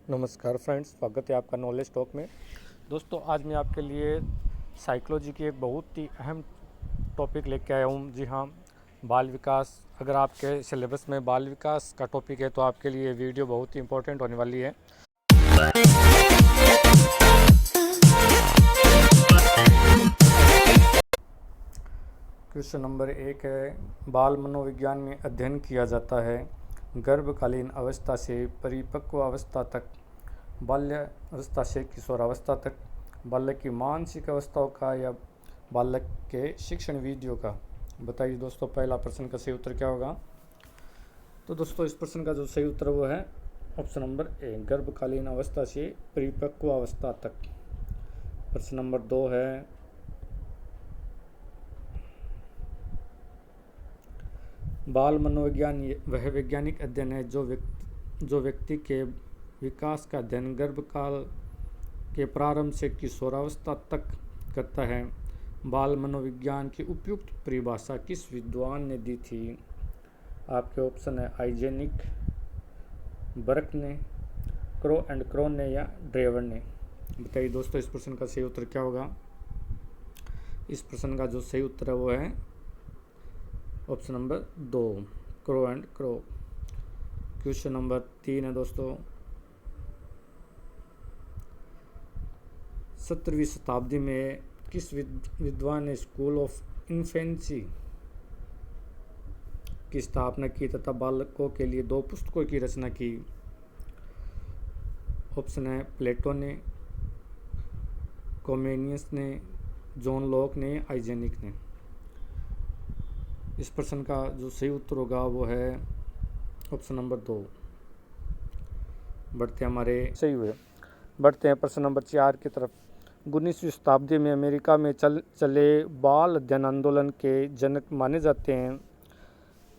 नमस्कार फ्रेंड्स, स्वागत है आपका नॉलेज टॉक में। दोस्तों, आज मैं आपके लिए साइकोलॉजी की एक बहुत ही अहम टॉपिक लेके आया हूँ। जी हाँ, बाल विकास। अगर आपके सिलेबस में बाल विकास का टॉपिक है तो आपके लिए ये वीडियो बहुत ही इम्पोर्टेंट होने वाली है। क्वेश्चन नंबर 1 है, बाल मनोविज्ञान में अध्ययन किया जाता है गर्भकालीन अवस्था से परिपक्व अवस्था तक, बाल्य अवस्था से किशोरावस्था तक, बालक की मानसिक अवस्थाओं का या बालक के शिक्षण विधियों का। बताइए दोस्तों, पहला प्रश्न का सही उत्तर क्या होगा? तो दोस्तों, इस प्रश्न का जो सही उत्तर वो है ऑप्शन नंबर ए, गर्भकालीन अवस्था से परिपक्व अवस्था तक। प्रश्न नंबर 2 है, बाल मनोविज्ञान वह वैज्ञानिक अध्ययन है जो व्यक्ति के विकास का अध्ययन गर्भकाल के प्रारंभ से किशोरावस्था तक करता है। बाल मनोविज्ञान की उपयुक्त परिभाषा किस विद्वान ने दी थी? आपके ऑप्शन है आइजेनिक, बर्क ने, क्रो एंड क्रोन ने या ड्रेवर ने। बताइए दोस्तों, इस प्रश्न का सही उत्तर क्या होगा? इस प्रश्न का जो सही उत्तर है वो है option number 2, crow and crow. Question number 3 है दोस्तों, 17वीं शताब्दी में किस विद्वान ने स्कूल ऑफ इन्फेंसी की स्थापना की तथा बालकों के लिए 2 पुस्तकों की रचना की? ऑप्शन है प्लेटो ने, कोमेनियस ने, जॉन लॉक ने, आइजेनिक ने। इस प्रश्न का जो सही उत्तर होगा वो है ऑप्शन नंबर 2। बढ़ते हैं प्रश्न नंबर 4 की तरफ। 19वीं शताब्दी में अमेरिका में चले बाल अध्ययन आंदोलन के जनक माने जाते हैं।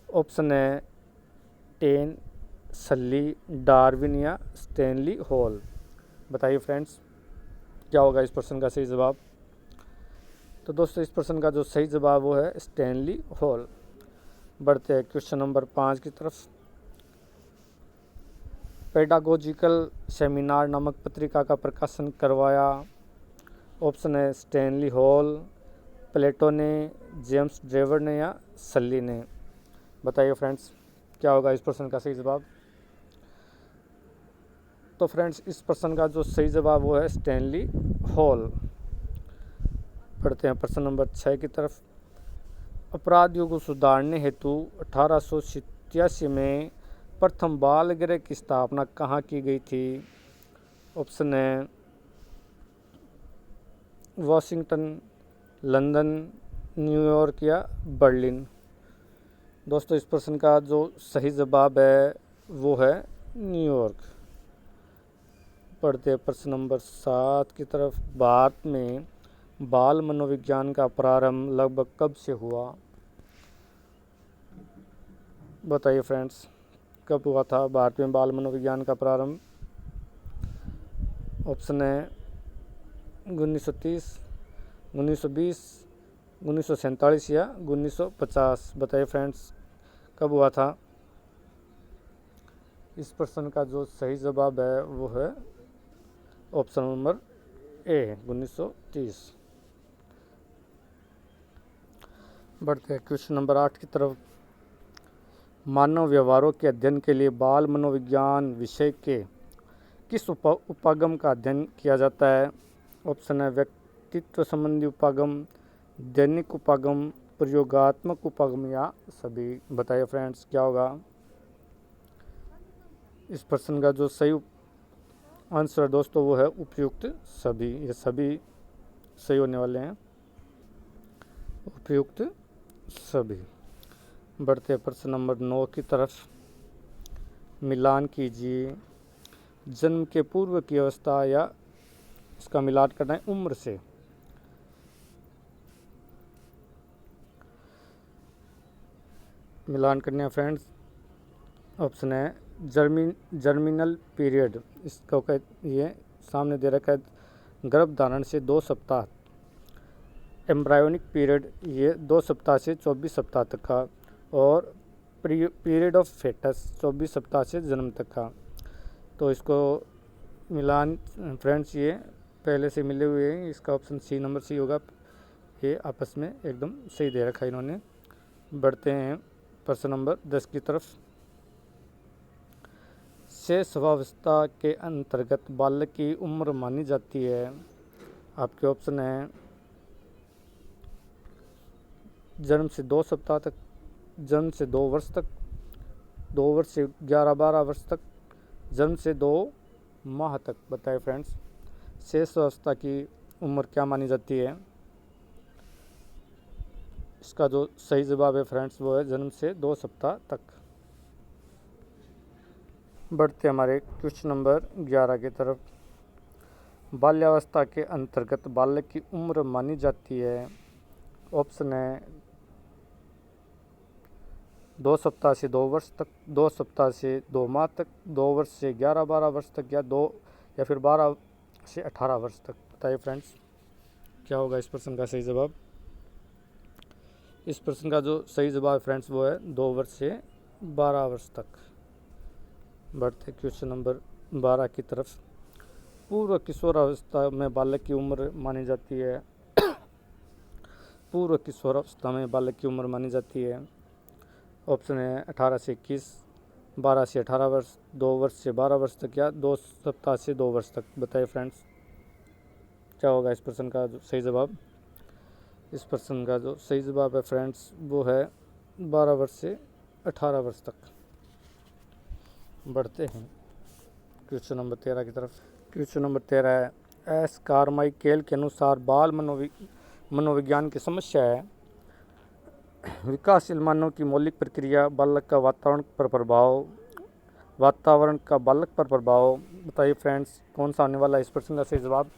ऑप्शन है टेन, सल्ली, डार्विन या स्टैनली हॉल। बताइए फ्रेंड्स, क्या होगा इस प्रश्न का सही जवाब? तो दोस्तों, इस प्रश्न का जो सही जवाब वो है स्टैनली हॉल। बढ़ते हैं क्वेश्चन नंबर 5 की तरफ। पेडागोजिकल सेमिनार नामक पत्रिका का प्रकाशन करवाया। ऑप्शन है स्टैनली हॉल, प्लेटो ने, जेम्स ड्रेवर ने या सल्ली ने। बताइए फ्रेंड्स, क्या होगा इस प्रश्न का सही जवाब? तो फ्रेंड्स, इस प्रश्न का जो सही जवाब वो है स्टैनली हॉल। पढ़ते हैं प्रश्न नंबर 6 की तरफ। अपराधियों को सुधारने हेतु 1887 में प्रथम बाल गृह की स्थापना कहाँ की गई थी? ऑप्शन है वॉशिंगटन, लंदन, न्यूयॉर्क या बर्लिन। दोस्तों, इस प्रश्न का जो सही जवाब है वो है न्यूयॉर्क। पढ़ते हैं प्रश्न नंबर 7 की तरफ। भारत में बाल मनोविज्ञान का प्रारंभ लगभग कब से हुआ? बताइए फ्रेंड्स, कब हुआ था भारत में बाल मनोविज्ञान का प्रारंभ? ऑप्शन है 1930, 1920, 1947 या 1950। बताइए फ्रेंड्स, कब हुआ था? इस प्रश्न का जो सही जवाब है वो है ऑप्शन नंबर ए, 1930। बढ़ते हैं क्वेश्चन नंबर 8 की तरफ। मानव व्यवहारों के अध्ययन के लिए बाल मनोविज्ञान विषय के किस उपागम का अध्ययन किया जाता है? ऑप्शन है व्यक्तित्व संबंधी उपागम, दैनिक उपागम, प्रयोगात्मक उपागम या सभी। बताइए फ्रेंड्स, क्या होगा? इस प्रश्न का जो सही आंसर दोस्तों वो है उपयुक्त सभी। ये सभी सही होने वाले हैं, उपयुक्त सभी। बढ़ते प्रश्न नंबर 9 की तरफ। मिलान कीजिए जन्म के पूर्व की अवस्था या इसका मिलान करना है उम्र से। मिलान करने हैं फ्रेंड्स। ऑप्शन है जर्मिनल पीरियड, इसको ये सामने दे रखा है गर्भधारण से 2 सप्ताह। एम्ब्रायोनिक पीरियड ये 2 सप्ताह से 24 सप्ताह तक का, और पीरियड ऑफ फेटस 24 सप्ताह से जन्म तक का। तो इसको मिलान फ्रेंड्स ये पहले से मिले हुए हैं, इसका ऑप्शन सी नंबर सी होगा। ये आपस में एकदम सही दे रखा है इन्होंने। बढ़ते हैं प्रश्न नंबर 10 की तरफ। शैशवावस्था के अंतर्गत बालक की उम्र मानी जाती है। आपके ऑप्शन है जन्म से 2 सप्ताह तक, जन्म से 2 वर्ष तक, 2 वर्ष से 11-12 वर्ष तक, जन्म से 2 माह तक। बताइए फ्रेंड्स, शेष अवस्था की उम्र क्या मानी जाती है? इसका जो सही जवाब है फ्रेंड्स वो है जन्म से 2 सप्ताह तक। बढ़ते हमारे क्वेश्चन नंबर 11 की तरफ। बाल्यावस्था के अंतर्गत बालक की उम्र मानी जाती है। ऑप्शन है 2 सप्ताह से 2 वर्ष तक, 2 सप्ताह से 2 माह तक, 2 वर्ष से 11-12 वर्ष तक, या फिर 12 से 18 वर्ष तक। बताइए फ्रेंड्स क्या होगा इस प्रश्न का सही जवाब? इस प्रश्न का जो सही जवाब फ्रेंड्स वो है 2 वर्ष से 12 वर्ष तक। बढ़ते क्वेश्चन नंबर 12 की तरफ। पूर्व किशोरावस्था में बालक की उम्र मानी जाती है। पूर्व किशोरावस्था में बालक की उम्र मानी जाती है। ऑप्शन है 18 से 21, 12 से 18 वर्ष, 2 वर्ष से 12 वर्ष तक, या 2 सप्ताह से 2 वर्ष तक। बताइए फ्रेंड्स क्या होगा इस प्रश्न का जो सही जवाब? इस प्रश्न का जो सही जवाब है फ्रेंड्स वो है 12 वर्ष से 18 वर्ष तक। बढ़ते हैं क्वेश्चन नंबर 13 की तरफ। क्वेश्चन नंबर 13 है एस कारमाइकेल के अनुसार बाल मनोविज्ञान की समस्या है विकासशील मानव की मौलिक प्रक्रिया, बालक का वातावरण का बालक पर प्रभाव। बताइए फ्रेंड्स कौन सा आने वाला है इस प्रश्न का सही जवाब?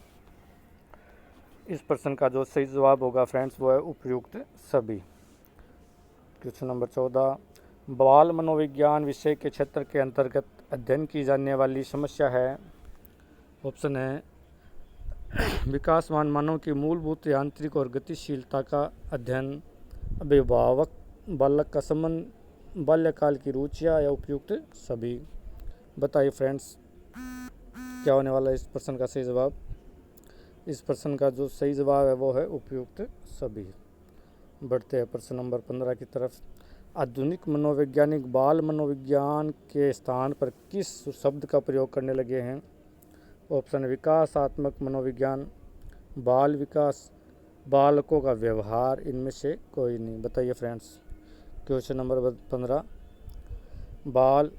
इस प्रश्न का जो सही जवाब होगा फ्रेंड्स वो है उपयुक्त सभी। Question number 14। बाल मनोविज्ञान विषय के क्षेत्र के अंतर्गत अध्ययन की जाने वाली समस्या है। ऑप्शन है विकासवान मानव की मूलभूत यांत्रिक और गतिशीलता का अध्ययन, अभिभावक बालक का संबंध, बाल्यकाल की रुचियाँ, या उपयुक्त सभी। बताइए फ्रेंड्स क्या होने वाला है इस प्रश्न का सही जवाब? इस प्रश्न का जो सही जवाब है वो है उपयुक्त सभी। बढ़ते हैं प्रश्न नंबर 15 की तरफ। आधुनिक मनोवैज्ञानिक बाल मनोविज्ञान के स्थान पर किस शब्द का प्रयोग करने लगे हैं? ऑप्शन विकासात्मक मनोविज्ञान, बाल विकास, बालकों का व्यवहार, इनमें से कोई नहीं। बताइए फ्रेंड्स क्वेश्चन नंबर 15। बाल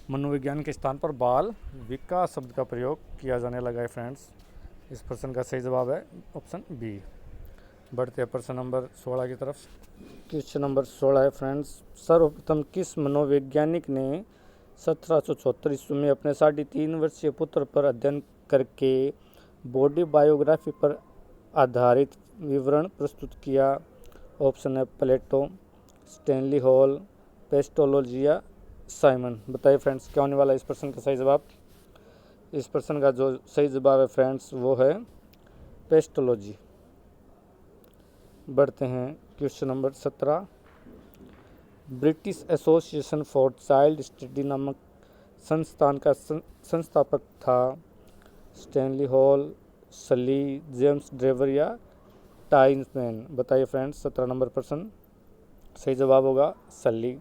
मनोविज्ञान के स्थान पर बाल विकास शब्द का प्रयोग किया जाने लगा है फ्रेंड्स। इस प्रश्न का सही जवाब है ऑप्शन बी। बढ़ते हैं प्रश्न नंबर 16 की तरफ। क्वेश्चन नंबर 16 है फ्रेंड्स, सर्वप्रथम किस मनोवैज्ञानिक ने 1774 ईस्वी में अपने 3.5 वर्षीय पुत्र पर अध्ययन करके बॉडी बायोग्राफी पर आधारित विवरण प्रस्तुत किया? ऑप्शन है प्लेटो, स्टैनली हॉल, पेस्टोलॉजी, या साइमन। बताइए फ्रेंड्स क्या होने वाला है इस प्रश्न का सही जवाब? इस प्रश्न का जो सही जवाब है फ्रेंड्स वो है पेस्टोलॉजी। बढ़ते हैं question number 17। British association for child study नामक संस्थान का संस्थापक था स्टैनली हॉल, सली, जेम्स ड्रेवर, या टाइनमैन। बताइए फ्रेंड्स 17 नंबर प्रश्न सही जवाब होगा सली।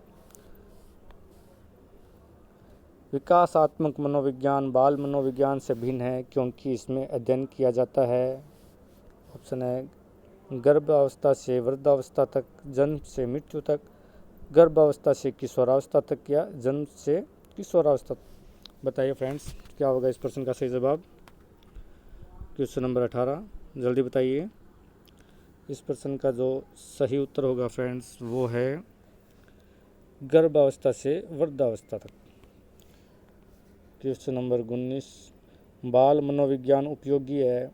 विकासात्मक मनोविज्ञान बाल मनोविज्ञान से भिन्न है क्योंकि इसमें अध्ययन किया जाता है। ऑप्शन है गर्भावस्था से वृद्धावस्था तक, जन्म से मृत्यु तक, गर्भावस्था से किशोरावस्था तक, या जन्म से किशोरावस्था तक। बताइए फ्रेंड्स क्या होगा इस प्रश्न का सही जवाब? क्वेश्चन नंबर 18 जल्दी बताइए। इस प्रश्न का जो सही उत्तर होगा फ्रेंड्स वो है गर्भावस्था से वृद्धावस्था तक। Question number 19। बाल मनोविज्ञान उपयोगी है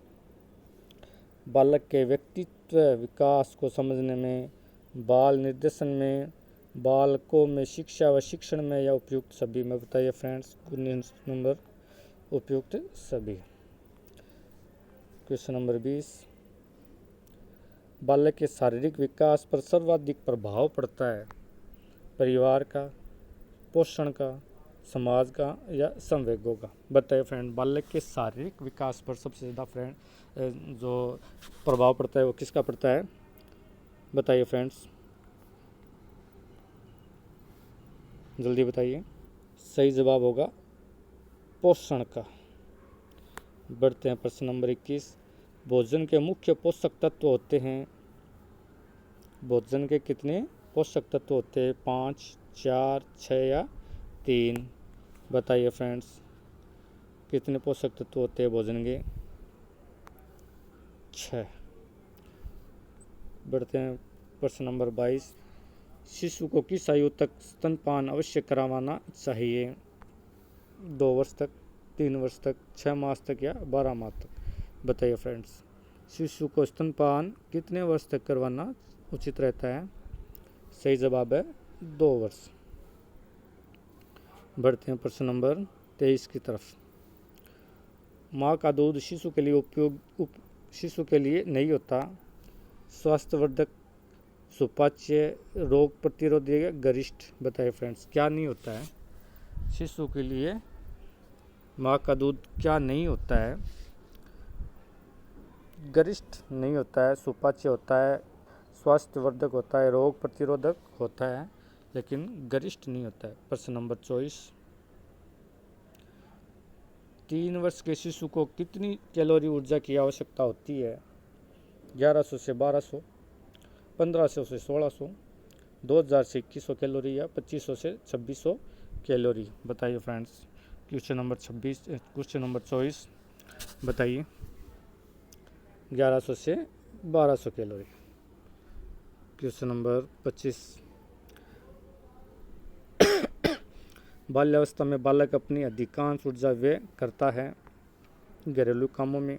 बालक के व्यक्तित्व विकास को समझने में, बाल निर्देशन में, बालकों में शिक्षा व शिक्षण में, या उपयुक्त सभी में। बताइए फ्रेंड्स 19 नंबर उपयुक्त सभी। Question number 20। बालक के शारीरिक विकास पर सर्वाधिक प्रभाव पड़ता है परिवार का, पोषण का, समाज का या संवेगों का। बताइए फ्रेंड, बालक के शारीरिक विकास पर सबसे ज़्यादा फ्रेंड जो प्रभाव पड़ता है वो किसका पड़ता है? बताइए फ्रेंड्स, जल्दी बताइए। सही जवाब होगा पोषण का। बढ़ते हैं प्रश्न नंबर 21। भोजन के मुख्य पोषक तत्व होते हैं। भोजन के कितने पोषक तत्व होते हैं? 5, 4, 6 या 3? बताइए फ्रेंड्स, कितने पोषक तत्व होते हैं भोजन के? 6। बढ़ते हैं प्रश्न नंबर 22। शिशु को किस आयु तक स्तनपान अवश्य करवाना चाहिए? 2 वर्ष तक, 3 वर्ष तक, 6 मास तक या 12 माह तक? बताइए फ्रेंड्स, शिशु को स्तनपान कितने वर्ष तक करवाना उचित रहता है? सही जवाब है 2 वर्ष। बढ़ते हैं प्रश्न नंबर 23 की तरफ। माँ का दूध शिशु के लिए शिशु के लिए नहीं होता। स्वास्थ्यवर्धक, सुपाच्य, रोग प्रतिरोधी या गरिष्ठ? बताइए फ्रेंड्स, क्या नहीं होता है शिशु के लिए? माँ का दूध क्या नहीं होता है? गरिष्ठ नहीं होता है, सुपाच्य होता है, स्वास्थ्यवर्धक होता है, रोग प्रतिरोधक होता है, लेकिन गरिष्ठ नहीं होता है। प्रश्न नंबर 24। 3 वर्ष के शिशु को कितनी कैलोरी ऊर्जा की आवश्यकता होती है? 1100 से 1200, 1500 से 1600, 2000 से 2100 कैलोरी या 2500 से 2600 कैलोरी? बताइए फ्रेंड्स। क्वेश्चन नंबर 24 बताइए। 1100 से 1200 कैलोरी। Question number 25। बाल्यावस्था में बालक अपनी अधिकांश ऊर्जा व्यय करता है। घरेलू कामों में,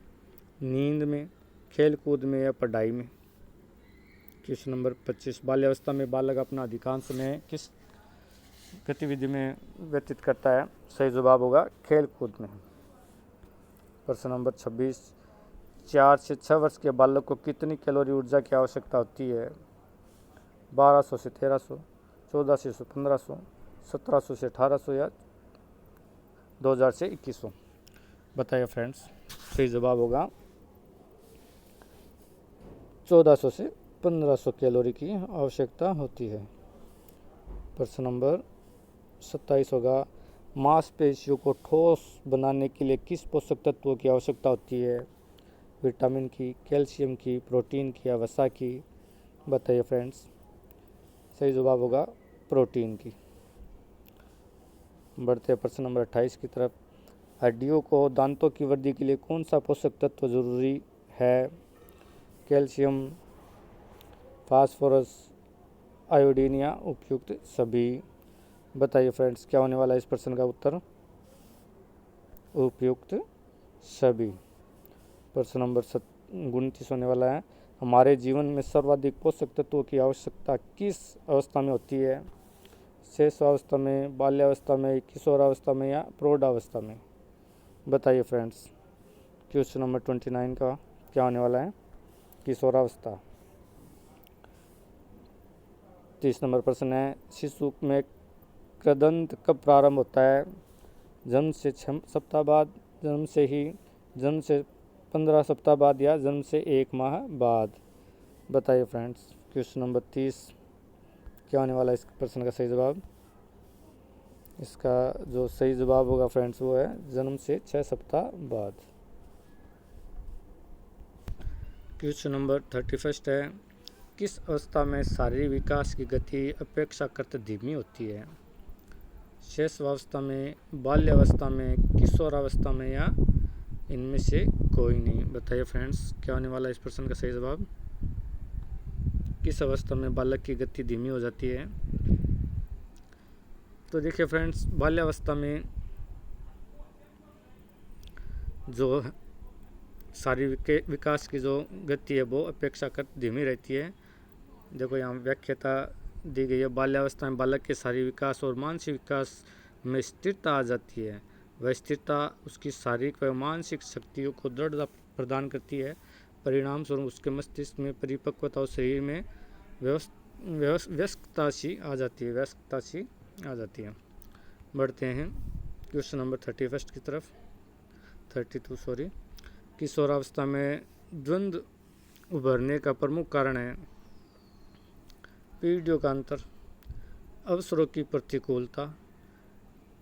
नींद में, खेल कूद में या पढ़ाई में? Question number 25। बाल्यावस्था में बालक अपना अधिकांश समय किस गतिविधि में व्यतीत करता है? सही जवाब होगा खेल कूद में। प्रश्न नंबर 26। 4 से 6 वर्ष के बालक को कितनी कैलोरी ऊर्जा की आवश्यकता होती है? 1200 से 1300, 1400 से 1500, 1700 से 1800 या 2000 से 2100? बताइए फ्रेंड्स। सही जवाब होगा 1400 से 1500 कैलोरी की आवश्यकता होती है। प्रश्न नंबर 27 होगा। मांसपेशियों को ठोस बनाने के लिए किस पोषक तत्वों की आवश्यकता होती है? विटामिन की, कैल्शियम की, प्रोटीन की या वसा की? बताइए फ्रेंड्स। सही जवाब होगा प्रोटीन की। बढ़ते हैं प्रश्न नंबर 28 की तरफ। हड्डियों को दांतों की वृद्धि के लिए कौन सा पोषक तत्व जरूरी है? कैल्शियम, फास्फोरस, आयोडीन या उपयुक्त सभी? बताइए फ्रेंड्स, क्या होने वाला है इस प्रश्न का उत्तर? उपयुक्त सभी। प्रश्न नंबर 29 होने वाला है। हमारे जीवन में सर्वाधिक पोषक तत्वों की आवश्यकता किस अवस्था में होती है? शैशवावस्था में, बाल्यावस्था में, किशोरावस्था में या प्रौढ़ावस्था में? बताइए फ्रेंड्स। क्वेश्चन नंबर 29 का क्या होने वाला है? किशोरावस्था। 30 नंबर प्रश्न है। शिशु में क्रदंत कब प्रारंभ होता है? जन्म से 6 सप्ताह बाद, जन्म से 15 सप्ताह बाद या जन्म से 1 माह बाद? बताइए फ्रेंड्स। क्वेश्चन नंबर 30 क्या होने वाला है इस प्रश्न का सही जवाब? इसका जो सही जवाब होगा फ्रेंड्स वो है जन्म से 6 सप्ताह बाद। क्वेश्चन नंबर 31 है। किस अवस्था में शारीरिक विकास की गति अपेक्षाकृत धीमी होती है? शैशवावस्था में, बाल्यावस्था में, किशोरावस्था में या इनमें से कोई नहीं? बताइए फ्रेंड्स, क्या होने वाला है इस प्रश्न का सही जवाब? किस अवस्था में बालक की गति धीमी हो जाती है? तो देखिए फ्रेंड्स, बाल्यावस्था में जो शारीरिक विकास की जो गति है वो अपेक्षाकृत धीमी रहती है। देखो यहाँ व्याख्याता दी गई है। बाल्यावस्था में बालक के शारीरिक विकास और मानसिक विकास में स्थिरता आ जाती है। वह स्थिरता उसकी शारीरिक व मानसिक शक्तियों को दृढ़ता प्रदान करती है। परिणाम स्वरूप उसके मस्तिष्क में परिपक्वता और शरीर में व्यस्तता सी आ जाती है। बढ़ते हैं क्वेश्चन नंबर 31 की तरफ, 32 सॉरी। किशोरावस्था में द्वंद्व उभरने का प्रमुख कारण है पीढ़ियों का अंतर, अवसरों की प्रतिकूलता,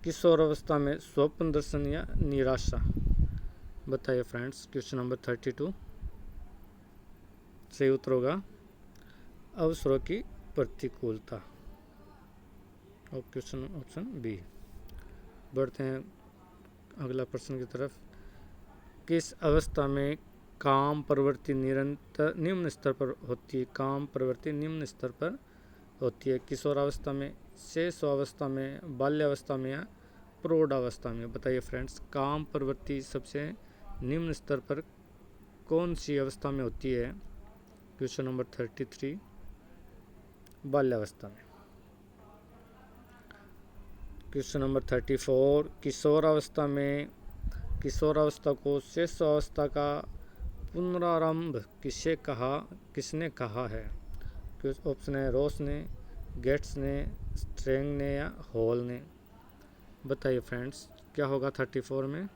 किशोरावस्था में स्वप्न दर्शन या निराशा। बताइए फ्रेंड्स क्वेश्चन नंबर 32। सही उत्तर होगा अवसरों की प्रतिकूलता, और क्वेश्चन ऑप्शन बी। बढ़ते हैं अगला प्रश्न की तरफ। किस अवस्था में काम प्रवृत्ति निरंतर निम्न स्तर पर होती है? काम प्रवृत्ति निम्न स्तर पर होती है, किशोरावस्था में, शैशवावस्था में, बाल्यावस्था में या प्रौढ़ावस्था में? बताइए फ्रेंड्स, काम प्रवृत्ति सबसे निम्न स्तर पर कौन सी अवस्था में होती है? क्वेश्चन नंबर 33, बाल्यावस्था में। क्वेश्चन नंबर 34, किशोरावस्था में, किशोरावस्था को शैशवावस्था का पुनरारंभ किसने कहा है? ऑप्शन है रॉस ने, गेट्स ने, स्ट्रेंग ने या हॉल ने? बताइए फ्रेंड्स क्या होगा 34 में,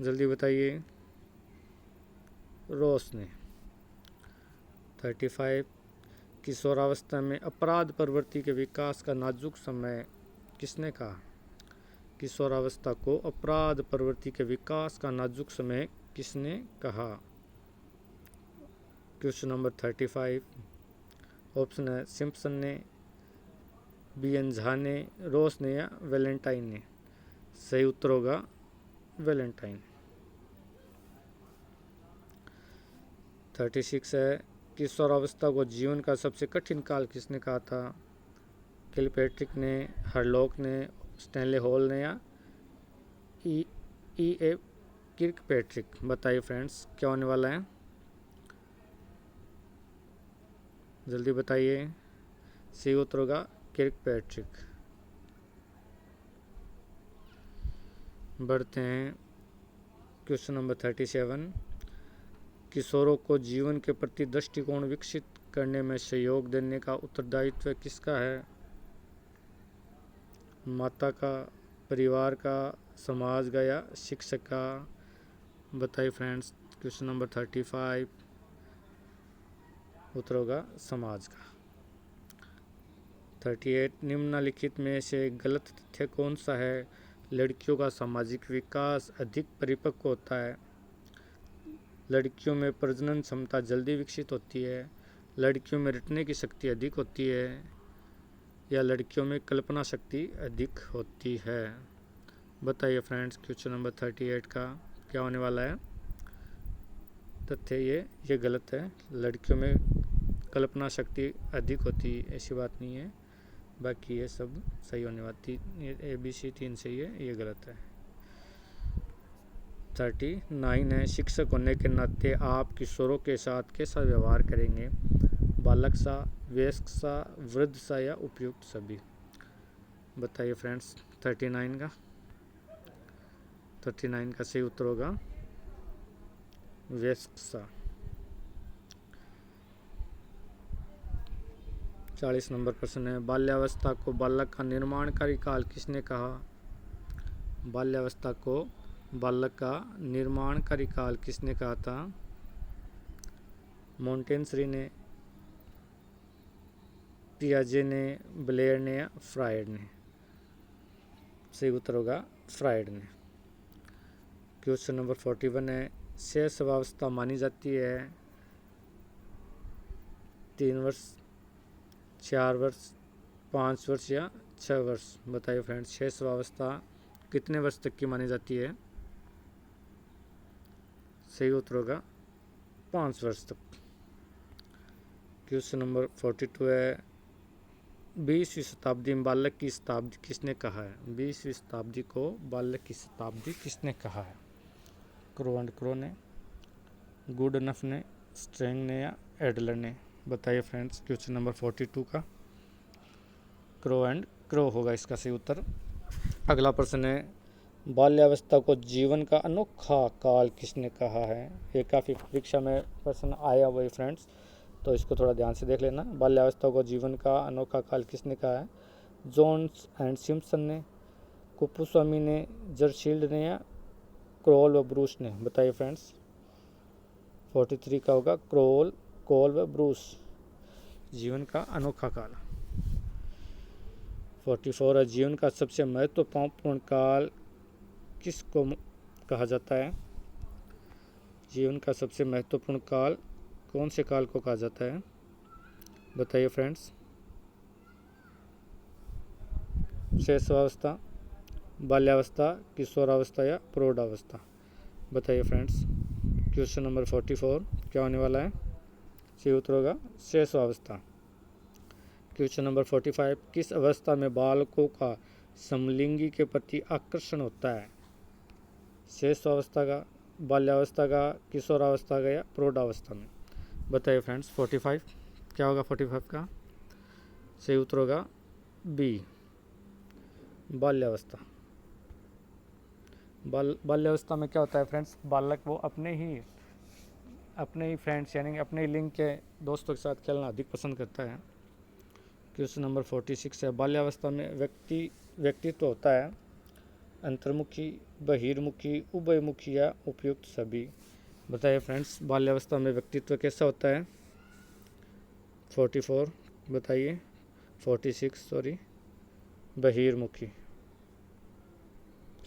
जल्दी बताइए। रॉस ने। 35, किशोरावस्था में अपराध प्रवृत्ति के विकास का नाजुक समय किसने कहा? किशोरावस्था को अपराध प्रवृत्ति के विकास का नाजुक समय किसने कहा? क्वेश्चन नंबर 35, ऑप्शन है सिम्पसन ने, बी एन झा ने, रॉस ने या वैलेंटाइन ने? सही उत्तर होगा वैलेंटाइन। 36 है, किशोरावस्था को जीवन का सबसे कठिन काल किसने कहा था? किलपैट्रिक ने, हरलॉक ने, स्टैनले हॉल ने या ई ए किर्कपैट्रिक? बताइए फ्रेंड्स क्या होने वाला है, जल्दी बताइए। सही उत्तर होगा किर्कपैट्रिक। बढ़ते हैं क्वेश्चन नंबर 37, किशोरों को जीवन के प्रति दृष्टिकोण विकसित करने में सहयोग देने का उत्तरदायित्व किसका है? माता का, परिवार का, समाज का या शिक्षक का? बताइए फ्रेंड्स क्वेश्चन नंबर 35, उत्तर होगा समाज का। 38, निम्नलिखित में से गलत तथ्य कौन सा है? लड़कियों का सामाजिक विकास अधिक परिपक्व होता है, लड़कियों में प्रजनन क्षमता जल्दी विकसित होती है, लड़कियों में रटने की शक्ति अधिक होती है, या लड़कियों में कल्पना शक्ति अधिक होती है? बताइए फ्रेंड्स क्वेश्चन नंबर 38 का क्या होने वाला है तथ्य? ये गलत है, लड़कियों में कल्पना शक्ति अधिक होती है ऐसी बात नहीं है, बाकी ये सब सही होने वाली, ये ABC 3 सही है, ये गलत है। 39 है, शिक्षक होने के नाते आप किशोरों के साथ कैसा व्यवहार करेंगे? बालक सा, वयस्क सा, वृद्ध सा या उपयुक्त सभी? बताइए फ्रेंड्स 39 का सही उत्तर होगा वयस्क सा। 40 नंबर प्रश्न है, बाल्यावस्था को बालक का निर्माणकारी काल किसने कहा? बाल्यावस्था को बालक का निर्माणकारी काल किसने कहा था? मोंटेसरी ने, पियाजे ने, ब्लेयर ने या फ्रायड ने? सही उत्तर होगा फ्रायड ने। क्वेश्चन नंबर 41 है, शैशवावस्था मानी जाती है 3 वर्ष, 4 वर्ष, 5 वर्ष या 6 वर्ष? बताइए फ्रेंड्स शैशवावस्था कितने वर्ष तक की मानी जाती है? सही उत्तर होगा 5 वर्ष तक। क्वेश्चन नंबर 42 है, 20वीं शताब्दी में बालक की शताब्दी किसने कहा है? 20वीं शताब्दी को बालक की शताब्दी किसने कहा है? क्रो एंड क्रो ने, गुडनफ ने, स्ट्रेंग ने या एडलर ने? बताइए फ्रेंड्स क्वेश्चन नंबर 42 का क्रो एंड क्रो होगा इसका सही उत्तर। अगला प्रश्न है, बाल्यावस्था को जीवन का अनोखा काल किसने कहा है? ये काफ़ी परीक्षा में प्रश्न आया हुआ है फ्रेंड्स, तो इसको थोड़ा ध्यान से देख लेना। बाल्यावस्था को जीवन का अनोखा काल किसने कहा है? जोन्स एंड सिम्पसन ने, कुपुस्वामी ने, जरशील्ड ने या क्रोल व ब्रूस ने? बताइए फ्रेंड्स। 43 का होगा क्रोल, कोल व ब्रूस। जीवन का अनोखा काल। 44 है, जीवन का सबसे महत्वपूर्ण काल किसको कहा जाता है? जीवन का सबसे महत्वपूर्ण काल कौन से काल को कहा जाता है? बताइए फ्रेंड्स। शैशवावस्था, बाल्यावस्था, किशोरावस्था या प्रौढ़ावस्था? बताइए फ्रेंड्स। क्वेश्चन नंबर 44 क्या होने वाला है? सही उत्तर होगा शैशवावस्था। क्वेश्चन नंबर 45 किस अवस्था में बालकों का समलिंगी के प्रति आकर्षण होता है? शैशवावस्था का, बाल्यावस्था का, किशोरावस्था का या प्रौढ़ावस्था में? बताइए फ्रेंड्स। 45 क्या होगा? 45 का सही उत्तर होगा बी, बाल्यावस्था। बाल्यावस्था में क्या होता है फ्रेंड्स? बालक वो अपने ही फ्रेंड्स यानी अपने ही लिंग के दोस्तों के साथ खेलना अधिक पसंद करता है। क्वेश्चन नंबर 46 है, बाल्यावस्था में व्यक्तित्व होता है अंतर्मुखी, बहिर्मुखी, उभयमुखी या उपयुक्त सभी? बताइए फ्रेंड्स। बाल्यावस्था में व्यक्तित्व कैसा होता है? 44 बताइए। 46 सॉरी, बहिर्मुखी।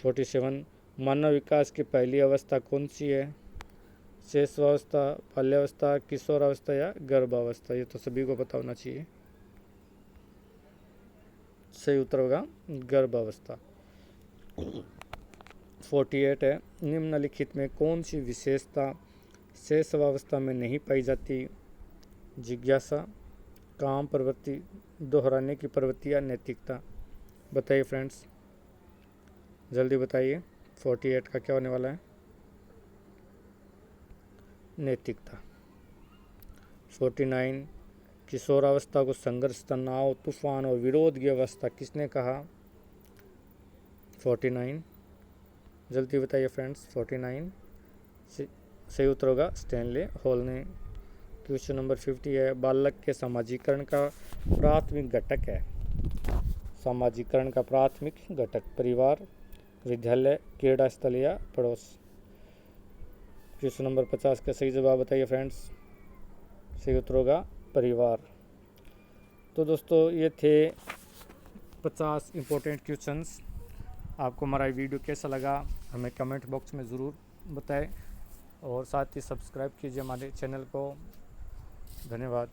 47 मानव विकास की पहली अवस्था कौन सी है? शैशवावस्था, बाल्यावस्था, किशोरावस्था या गर्भावस्था? ये तो सभी को पता होना चाहिए। सही उत्तर होगा गर्भावस्था। 48 है, निम्नलिखित में कौन सी विशेषता शैशवावस्था में नहीं पाई जाती? जिज्ञासा, काम प्रवृत्ति, दोहराने की प्रवृत्ति या नैतिकता? बताइए फ्रेंड्स, जल्दी बताइए। 48 का क्या होने वाला है? नैतिकता। 49 किशोरावस्था को संघर्ष, तनाव, तूफान और विरोध की अवस्था किसने कहा? 49 जल्दी बताइए फ्रेंड्स। 49 सही उत्तर होगा स्टैनले हॉल ने। क्वेश्चन नंबर 50 है, बालक के समाजीकरण का प्राथमिक घटक है। समाजीकरण का प्राथमिक घटक परिवार, विद्यालय, क्रीड़ा स्थल या पड़ोस? क्वेश्चन नंबर 50 का सही जवाब बताइए फ्रेंड्स। सही उत्तर होगा परिवार। तो दोस्तों ये थे 50 इम्पोर्टेंट क्वेश्चंस। आपको हमारा वीडियो कैसा लगा हमें कमेंट बॉक्स में ज़रूर बताएं और साथ ही सब्सक्राइब कीजिए हमारे चैनल को। धन्यवाद।